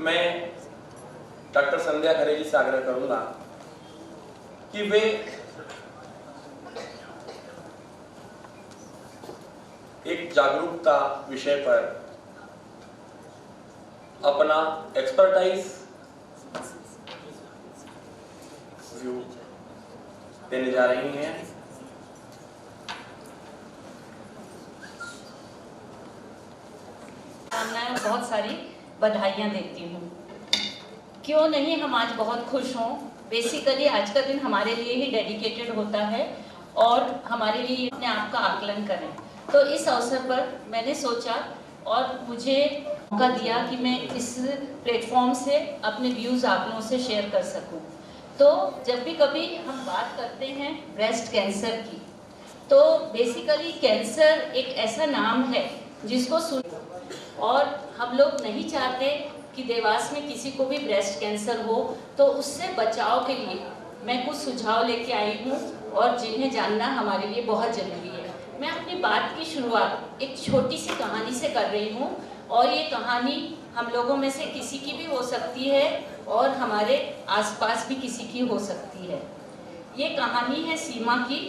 मैं डॉक्टर संध्या खरे जी से आग्रह करूंगा कि वे एक जागरूकता विषय पर अपना एक्सपर्टाइज व्यू देने जा रही हैं। मैं बहुत सारी बधाइयाँ देती हूँ। क्यों नहीं, हम आज बहुत खुश हों। बेसिकली आज का दिन हमारे लिए ही डेडिकेटेड होता है और हमारे लिए अपने आप का आकलन करें। तो इस अवसर पर मैंने सोचा और मुझे मौका दिया कि मैं इस प्लेटफॉर्म से अपने व्यूज़ आप लोगों से शेयर कर सकूं। तो जब भी कभी हम बात करते हैं ब्रेस्ट कैंसर की, तो बेसिकली कैंसर एक ऐसा नाम है जिसको सुन, और हम लोग नहीं चाहते कि देवास में किसी को भी ब्रेस्ट कैंसर हो। तो उससे बचाव के लिए मैं कुछ सुझाव लेके आई हूँ और जिन्हें जानना हमारे लिए बहुत ज़रूरी है। मैं अपनी बात की शुरुआत एक छोटी सी कहानी से कर रही हूँ और ये कहानी हम लोगों में से किसी की भी हो सकती है और हमारे आसपास भी किसी की हो सकती है। ये कहानी है सीमा की,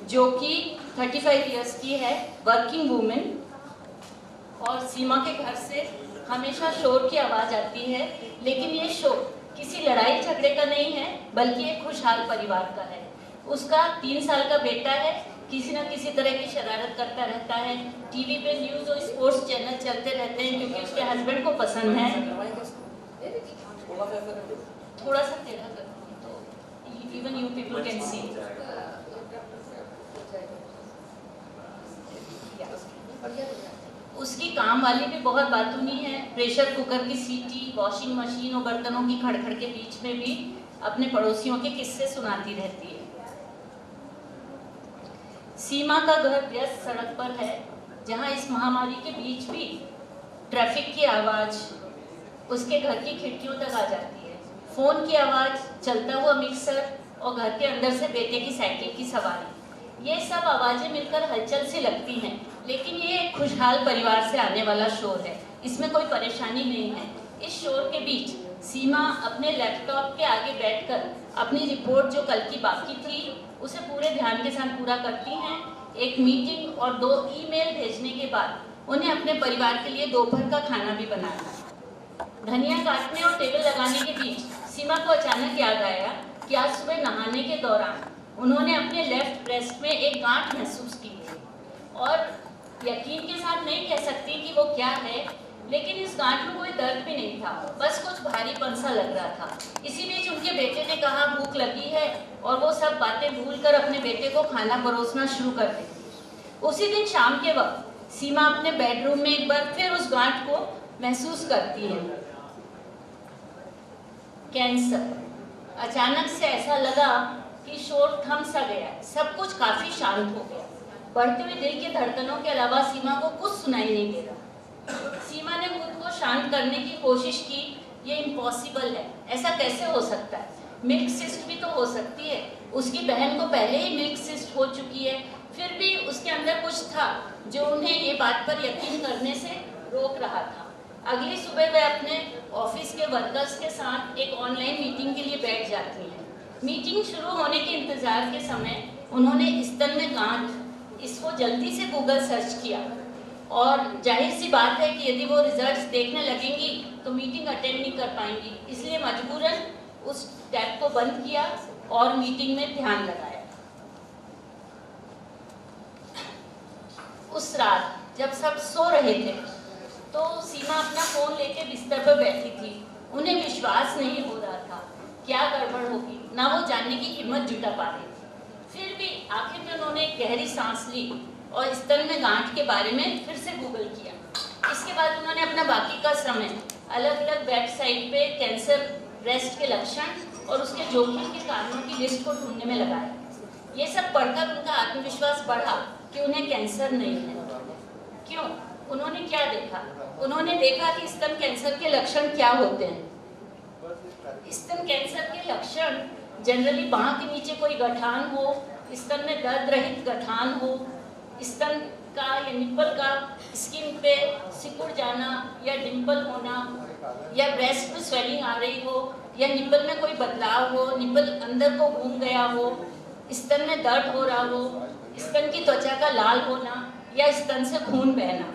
जो कि 35 इयर्स की है, वर्किंग वूमेन। और सीमा के घर से हमेशा शोर की आवाज़ आती है, लेकिन ये शोर किसी लड़ाई झगड़े का नहीं है, बल्कि एक खुशहाल परिवार का है। उसका 3 साल का बेटा है, किसी न किसी तरह की शरारत करता रहता है। टीवी पे न्यूज़ और स्पोर्ट्स चैनल चलते रहते हैं क्योंकि उसके हस्बैंड को पसंद है। थोड़ा सा टेढ़ा कर तो even you people can see. उसकी काम वाली भी बहुत बातूनी है। प्रेशर कुकर की सीटी, वॉशिंग मशीन और बर्तनों की खड़खड़ के बीच में भी अपने पड़ोसियों के किस्से सुनाती रहती है। सीमा का घर व्यस्त सड़क पर है, जहां इस महामारी के बीच भी ट्रैफिक की आवाज़ उसके घर की खिड़कियों तक आ जाती है। फ़ोन की आवाज़, चलता हुआ मिक्सर और घर के अंदर से बेटे की साइकिल की सवारी, ये सब आवाज़ें मिलकर हलचल सी लगती हैं। लेकिन ये एक खुशहाल परिवार से आने वाला शोर है, इसमें कोई परेशानी नहीं है। इस शोर के बीच सीमा अपने लैपटॉप के आगे बैठकर अपनी रिपोर्ट जो कल की बाकी थी उसे पूरे ध्यान के साथ पूरा करती हैं। एक मीटिंग और 2 ईमेल भेजने के बाद उन्हें अपने परिवार के लिए दोपहर का खाना भी बनाना। धनिया काटने और टेबल लगाने के बीच सीमा को अचानक याद आया कि आज सुबह नहाने के दौरान उन्होंने अपने लेफ्ट ब्रेस्ट में एक गांठ महसूस की थी और यकीन के साथ नहीं कह सकती कि वो क्या है, लेकिन इस गांठ में कोई दर्द भी नहीं था, बस कुछ भारीपन सा लग रहा था। इसी बीच उनके बेटे ने कहा भूख लगी है और वो सब बातें भूलकर अपने बेटे को खाना परोसना शुरू कर दी। उसी दिन शाम के वक्त सीमा अपने बेडरूम में एक बार फिर उस गांठ को महसूस करती है। कैंसर। अचानक से ऐसा लगा कि शोर थम सा गया, सब कुछ काफी शांत हो गया। बढ़ते हुए दिल की धड़कनों के अलावा सीमा को कुछ सुनाई नहीं दे रहा। सीमा ने खुद को शांत करने की कोशिश की। ये इम्पॉसिबल है, ऐसा कैसे हो सकता है? मिल्क सिस्ट भी तो हो सकती है। उसकी बहन को पहले ही मिल्क सिस्ट हो चुकी है। फिर भी उसके अंदर कुछ था जो उन्हें ये बात पर यकीन करने से रोक रहा था। अगली सुबह वह अपने ऑफिस के वर्कर्स के साथ एक ऑनलाइन मीटिंग के लिए बैठ जाती हैं। मीटिंग शुरू होने के इंतजार के समय उन्होंने स्तन में गांठ, इसको जल्दी से गूगल सर्च किया और जाहिर सी बात है कि यदि वो रिजल्ट्स देखने लगेंगी तो मीटिंग अटेंड नहीं कर पाएंगी, इसलिए मजबूरन उस टैब को बंद किया और मीटिंग में ध्यान लगाया। उस रात जब सब सो रहे थे तो सीमा अपना फ़ोन लेके बिस्तर पर बैठी थी। उन्हें विश्वास नहीं हो रहा था क्या गड़बड़ होगी, ना वो जानने की हिम्मत जुटा पा रही थी। फिर भी आखिर में उन्होंने एक गहरी सांस ली और स्तन में गांठ के बारे में फिर से गूगल किया। इसके बाद उन्होंने अपना बाकी का समय अलग अलग वेबसाइट पे कैंसर ब्रेस्ट के लक्षण और उसके जोखिम के कारणों की लिस्ट को ढूंढने में लगाया। ये सब पढ़कर उनका आत्मविश्वास बढ़ा कि उन्हें कैंसर नहीं है। क्यों? उन्होंने क्या देखा? उन्होंने देखा कि स्तन कैंसर के लक्षण क्या होते हैं। स्तन कैंसर के लक्षण जनरली बांह के नीचे कोई गठान हो, स्तन में दर्द रहित गठान हो, स्तन का या निप्पल का स्किन पे सिकुड़ जाना या डिंपल होना या ब्रेस्ट में स्वेलिंग आ रही हो या निप्पल में कोई बदलाव हो, निप्पल अंदर को घूम गया हो, स्तन में दर्द हो रहा हो, स्तन की त्वचा का लाल होना या स्तन से खून बहना।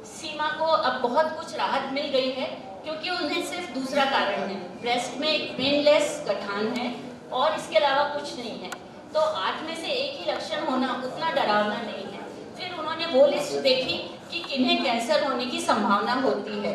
सीमा को अब बहुत कुछ राहत मिल गई है क्योंकि उन्हें सिर्फ दूसरा कारण है, ब्रेस्ट में एक पेनलेस गठान है और इसके अलावा कुछ नहीं है। तो 8 में से एक ही लक्षण होना उतना डरावना नहीं है। फिर उन्होंने वो लिस्ट देखी कि किन्हें कैंसर होने की संभावना होती है।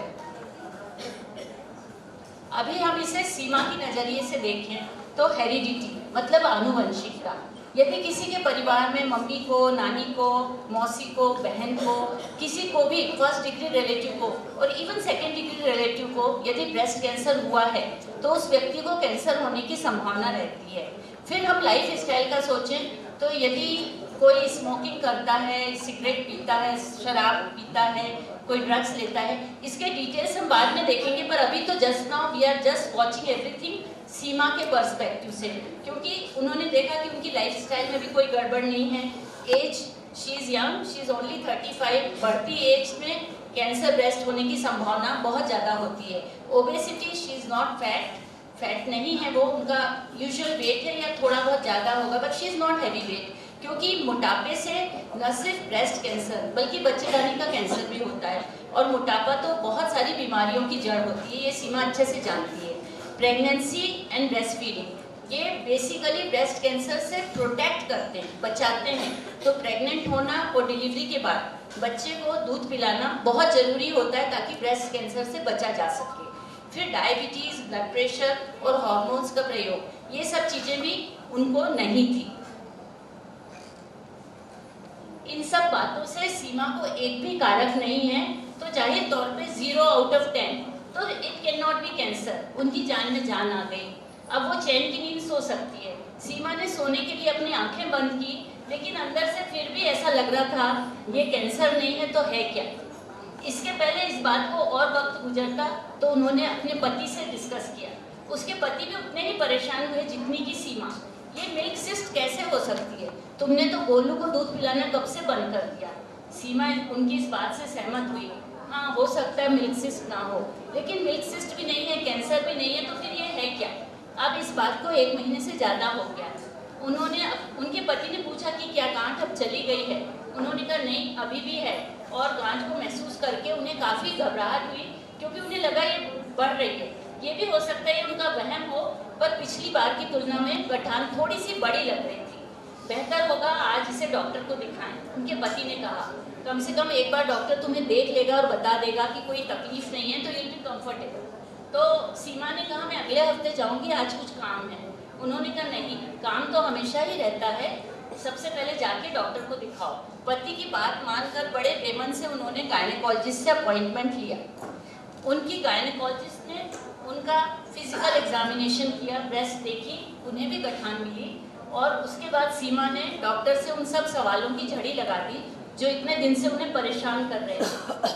अभी हम इसे सीमा की नजरिए से देखें तो हेरिडिटी मतलब आनुवंशिकता। यदि किसी के परिवार में मम्मी को, नानी को, मौसी को, बहन को, किसी को भी फर्स्ट डिग्री रिलेटिव को और इवन सेकेंड डिग्री रिलेटिव को यदि ब्रेस्ट कैंसर हुआ है तो उस व्यक्ति को कैंसर होने की संभावना रहती है। फिर हम लाइफ स्टाइल का सोचें तो यदि कोई स्मोकिंग करता है, सिगरेट पीता है, शराब पीता है, कोई ड्रग्स लेता है, इसके डिटेल्स हम बाद में देखेंगे, पर अभी तो just now we are just watching everything Seema के पर्सपेक्टिव से, क्योंकि उन्होंने देखा कि उनकी लाइफस्टाइल में भी कोई गड़बड़ नहीं है। Age she is young, she is only 35। बढ़ती एज में कैंसर ब्रेस्ट होने की संभावना बहुत ज़्यादा होती है। Obesity, she is not fat नहीं है वो, उनका यूजुअल वेट है या थोड़ा बहुत ज़्यादा होगा, but she is not heavy weight. क्योंकि मोटापे से न सिर्फ ब्रेस्ट कैंसर बल्कि बच्चेदानी का कैंसर भी होता है और मोटापा तो बहुत सारी बीमारियों की जड़ होती है, ये सीमा अच्छे से जानती है। प्रेगनेंसी एंड ब्रेस्ट फीडिंग, ये बेसिकली ब्रेस्ट कैंसर से प्रोटेक्ट करते हैं, बचाते हैं। तो प्रेग्नेंट होना और डिलीवरी के बाद बच्चे को दूध पिलाना बहुत ज़रूरी होता है ताकि ब्रेस्ट कैंसर से बचा जा सके। फिर डायबिटीज़, ब्लड प्रेशर और हार्मोन्स का प्रयोग, ये सब चीज़ें भी उनको नहीं थी। इन सब बातों से सीमा को एक भी कारक नहीं है, तो जाहिर तौर पे 0 आउट ऑफ 10, तो it can not be cancer. उनकी जान में जान आ गई, अब वो चैन की नींद सो सकती है। सीमा ने सोने के लिए अपनी आंखें बंद की, लेकिन अंदर से फिर भी ऐसा लग रहा था ये कैंसर नहीं है तो है क्या। इसके पहले इस बात को और वक्त गुजरता तो उन्होंने अपने पति से डिस्कस किया। उसके पति भी उतने ही परेशान हुए जितनी की सीमा। ये मिल्क सिस्ट कैसे हो सकती है, तुमने तो गोलू को दूध पिलाना कब से बंद कर दिया। सीमा उनकी इस बात से सहमत हुई। हाँ, हो सकता है मिल्क सिस्ट ना हो, लेकिन मिल्क सिस्ट भी नहीं है, कैंसर भी नहीं है, तो फिर ये है क्या। अब इस बात को 1 महीने से ज़्यादा हो गया। उनके पति ने पूछा कि क्या गांठ अब चली गई है। उन्होंने कहा नहीं, अभी भी है, और गांठ को महसूस करके उन्हें काफ़ी घबराहट हुई क्योंकि उन्हें लगा ये बढ़ रही है। ये भी हो सकता है उनका वहम हो, पर पिछली बार की तुलना में गठान थोड़ी सी बड़ी लग रही थी। बेहतर होगा आज इसे डॉक्टर को दिखाएं। उनके पति ने कहा कम से कम एक बार डॉक्टर तुम्हें देख लेगा और बता देगा कि कोई तकलीफ नहीं है तो यू विल बी कंफर्टेबल। तो सीमा ने कहा मैं अगले हफ्ते जाऊंगी, आज कुछ काम है। उन्होंने कहा नहीं, काम तो हमेशा ही रहता है, सबसे पहले जाके डॉक्टर को दिखाओ। पति की बात मानकर बड़े बेमन से उन्होंने गायनेकोलॉजिस्ट से अपॉइंटमेंट लिया। उनकी गायनेकोलॉजिस्ट ने उनका फिजिकल एग्जामिनेशन किया, ब्रेस्ट देखी, उन्हें भी गठान मिली, और उसके बाद सीमा ने डॉक्टर से उन सब सवालों की झड़ी लगा दी जो इतने दिन से उन्हें परेशान कर रहे थे।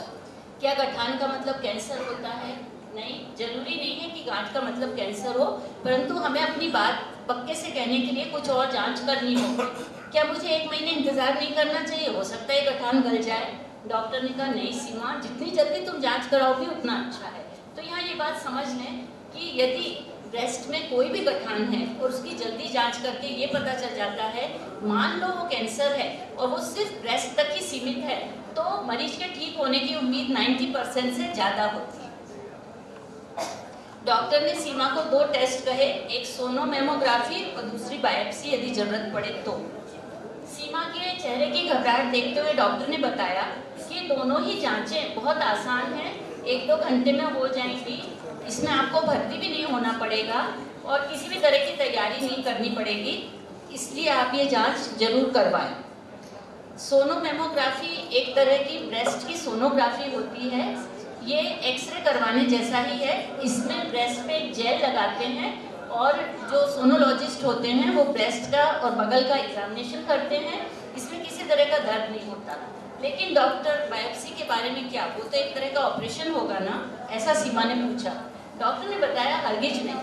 क्या गठान का मतलब कैंसर होता है? नहीं, जरूरी नहीं है कि गांठ का मतलब कैंसर हो, परंतु हमें अपनी बात पक्के से कहने के लिए कुछ और जांच करनी होगी। क्या मुझे 1 महीने इंतजार नहीं करना चाहिए? हो सकता है गठान गल जाए। डॉक्टर ने कहा नहीं सीमा, जितनी जल्दी तुम जांच कराओगी उतना अच्छा है। तो यहाँ ये बात समझ लें कि यदि ब्रेस्ट में कोई भी गठान है और उसकी जल्दी जांच करके ये पता चल जाता है, मान लो वो कैंसर है और वो सिर्फ ब्रेस्ट तक ही सीमित है, तो मरीज के ठीक होने की उम्मीद 90% से ज़्यादा होती है। डॉक्टर ने सीमा को 2 टेस्ट कहे, एक सोनोमेमोग्राफी और दूसरी बायोप्सी यदि जरूरत पड़े तो। सीमा के चेहरे की घबराहट देखते हुए डॉक्टर ने बताया कि दोनों ही जांचें बहुत आसान हैं, 1-2 घंटे में हो जाएंगी। इसमें आपको भर्ती भी नहीं होना पड़ेगा और किसी भी तरह की तैयारी नहीं करनी पड़ेगी, इसलिए आप ये जांच जरूर करवाएं। सोनोमेमोग्राफी एक तरह की ब्रेस्ट की सोनोग्राफी होती है। ये एक्सरे करवाने जैसा ही है। इसमें ब्रेस्ट पे एक जेल लगाते हैं और जो सोनोलॉजिस्ट होते हैं वो ब्रेस्ट का और बगल का एग्जामिनेशन करते हैं। इसमें किसी तरह का दर्द नहीं होता। लेकिन डॉक्टर बायोप्सी के बारे में क्या, वो तो एक तरह का ऑपरेशन होगा ना, ऐसा सीमा ने पूछा। डॉक्टर ने बताया हरगिज नहीं,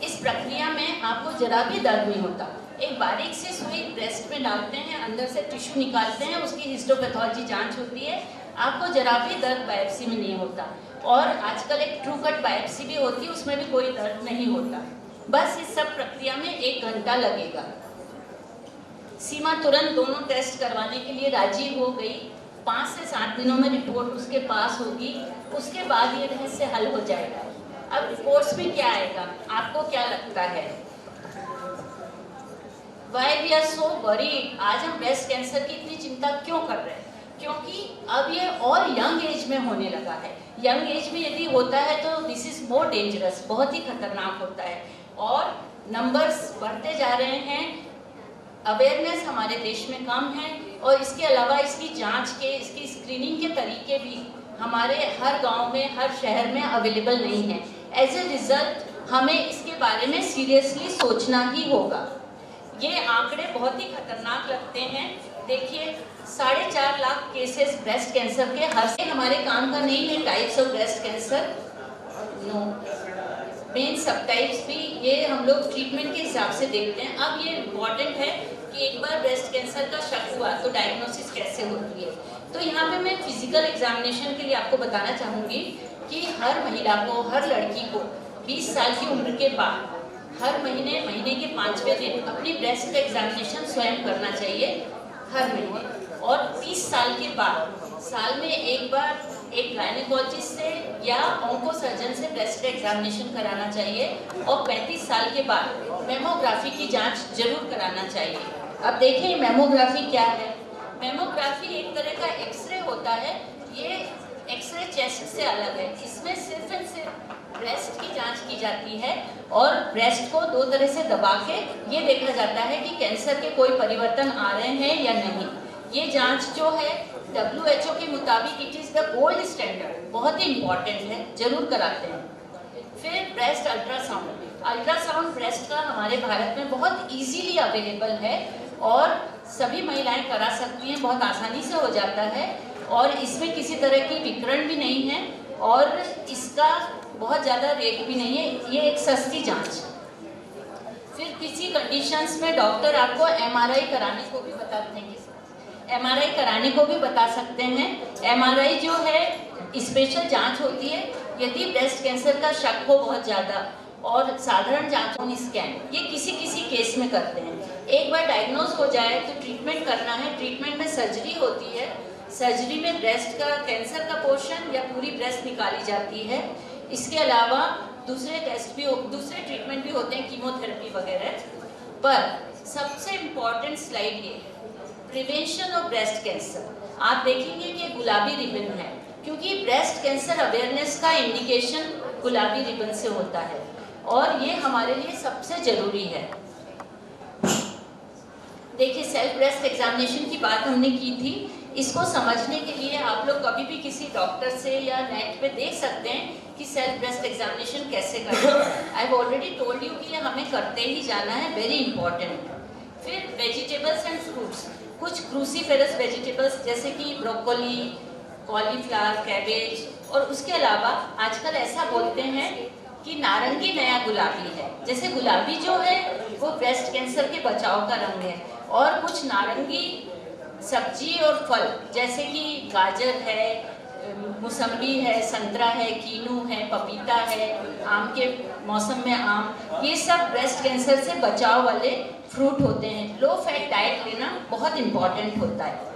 इस प्रक्रिया में आपको जरा भी दर्द नहीं होता। एक बारीक सी सुई ब्रेस्ट में डालते हैं, अंदर से टिश्यू निकालते हैं, उसकी हिस्टोपैथोलॉजी जांच होती है, आपको जरा भी दर्द बायोप्सी में नहीं होता। और आजकल एक ट्रू कट बायोप्सी भी होती है, उसमें भी कोई दर्द नहीं होता। बस इस सब प्रक्रिया में 1 घंटा लगेगा। सीमा तुरंत दोनों टेस्ट करवाने के लिए राजी हो गई। 5 से 7 दिनों में रिपोर्ट उसके पास होगी, उसके बाद ये रहस्य हल हो जाएगा। अब रिपोर्ट्स में क्या आएगा, आपको क्या लगता है? Why we are so worried? आज हम ब्रेस्ट कैंसर की इतनी चिंता क्यों कर रहे हैं? क्योंकि अब ये और यंग एज में होने लगा है। यंग एज में यदि होता है तो दिस इज मोर डेंजरस, बहुत ही खतरनाक होता है और नंबर्स बढ़ते जा रहे हैं। अवेयरनेस हमारे देश में कम है और इसके अलावा इसकी जांच के, इसकी स्क्रीनिंग के तरीके भी हमारे हर गांव में, हर शहर में अवेलेबल नहीं है। एज ए रिजल्ट हमें इसके बारे में सीरियसली सोचना ही होगा। ये आंकड़े बहुत ही खतरनाक लगते हैं। देखिए 4.5 लाख केसेस ब्रेस्ट कैंसर के हर से हमारे काम का नहीं है। Types of breast cancer no, main subtypes भी ये हम लोग ट्रीटमेंट के हिसाब से देखते हैं। अब ये इम्पॉर्टेंट है कि एक बार ब्रेस्ट कैंसर का शक हुआ तो डायग्नोसिस कैसे होती है। तो यहाँ पे मैं फिजिकल एग्जामिनेशन के लिए आपको बताना चाहूँगी कि हर महिला को, हर लड़की को 20 साल की उम्र के बाद हर महीने के 5वें दिन अपनी ब्रेस्ट का एग्जामिनेशन स्वयं करना चाहिए हर महीने। और 30 साल के बाद साल में एक बार एक गायनेकोलॉजिस्ट से या ऑन्को सर्जन से ब्रेस्ट का एग्जामिनेशन कराना चाहिए और 35 साल के बाद मेमोग्राफी की जांच जरूर कराना चाहिए। अब देखिए मेमोग्राफी क्या है। मेमोग्राफी एक तरह का एक्सरे होता है। ये एक्सरे चेस्ट से अलग है। इसमें सिर्फ और सिर्फ ब्रेस्ट की जांच की जाती है और ब्रेस्ट को 2 तरह से दबा के ये देखा जाता है कि कैंसर के कोई परिवर्तन आ रहे हैं या नहीं। ये जांच जो है WHO के मुताबिक it is the gold standard, बहुत ही इम्पॉर्टेंट है, जरूर कराते हैं। फिर ब्रेस्ट अल्ट्रासाउंड। अल्ट्रासाउंड ब्रेस्ट का हमारे भारत में बहुत इजीली अवेलेबल है और सभी महिलाएं करा सकती हैं, बहुत आसानी से हो जाता है और इसमें किसी तरह की विकिरण भी नहीं है और इसका बहुत ज़्यादा रेट भी नहीं है। ये एक सस्ती जांच। फिर किसी कंडीशंस में डॉक्टर आपको MRI कराने को भी बताते हैं। MRI कराने को भी बता सकते हैं। MRI जो है स्पेशल जांच होती है यदि ब्रेस्ट कैंसर का शक हो बहुत ज़्यादा, और साधारण जांच स्कैन ये किसी किसी केस में करते हैं। एक बार डायग्नोज हो जाए तो ट्रीटमेंट करना है। ट्रीटमेंट में सर्जरी होती है। सर्जरी में ब्रेस्ट का कैंसर का पोर्शन या पूरी ब्रेस्ट निकाली जाती है। इसके अलावा दूसरे ट्रीटमेंट भी होते हैं, कीमोथेरेपी वगैरह। पर सबसे इम्पॉर्टेंट स्लाइड ये प्रिवेंशन ऑफ ब्रेस्ट कैंसर। आप देखेंगे कि गुलाबी रिबन है क्योंकि ब्रेस्ट कैंसर अवेयरनेस का इंडिकेशन गुलाबी रिबन से होता है और ये हमारे लिए सबसे ज़रूरी है। देखिए सेल्फ ब्रेस्ट एग्जामिनेशन की बात हमने की थी। इसको समझने के लिए आप लोग कभी भी किसी डॉक्टर से या नेट पे देख सकते हैं कि सेल्फ ब्रेस्ट एग्जामिनेशन कैसे करना है। I have already told you कि हमें करते ही जाना है, वेरी इंपॉर्टेंट। फिर वेजिटेबल्स एंड फ्रूट्स, कुछ क्रूसीफेरस वेजिटेबल्स जैसे कि ब्रोकोली, कॉलीफ्लावर, कैबेज, और उसके अलावा आजकल ऐसा बोलते हैं कि नारंगी नया गुलाबी है। जैसे गुलाबी जो है वो ब्रेस्ट कैंसर के बचाव का रंग है और कुछ नारंगी सब्जी और फल जैसे कि गाजर है, मौसम्बी है, संतरा है, कीनू है, पपीता है, आम के मौसम में आम, ये सब ब्रेस्ट कैंसर से बचाव वाले फ्रूट होते हैं। लो फैट डाइट लेना बहुत इम्पॉर्टेंट होता है।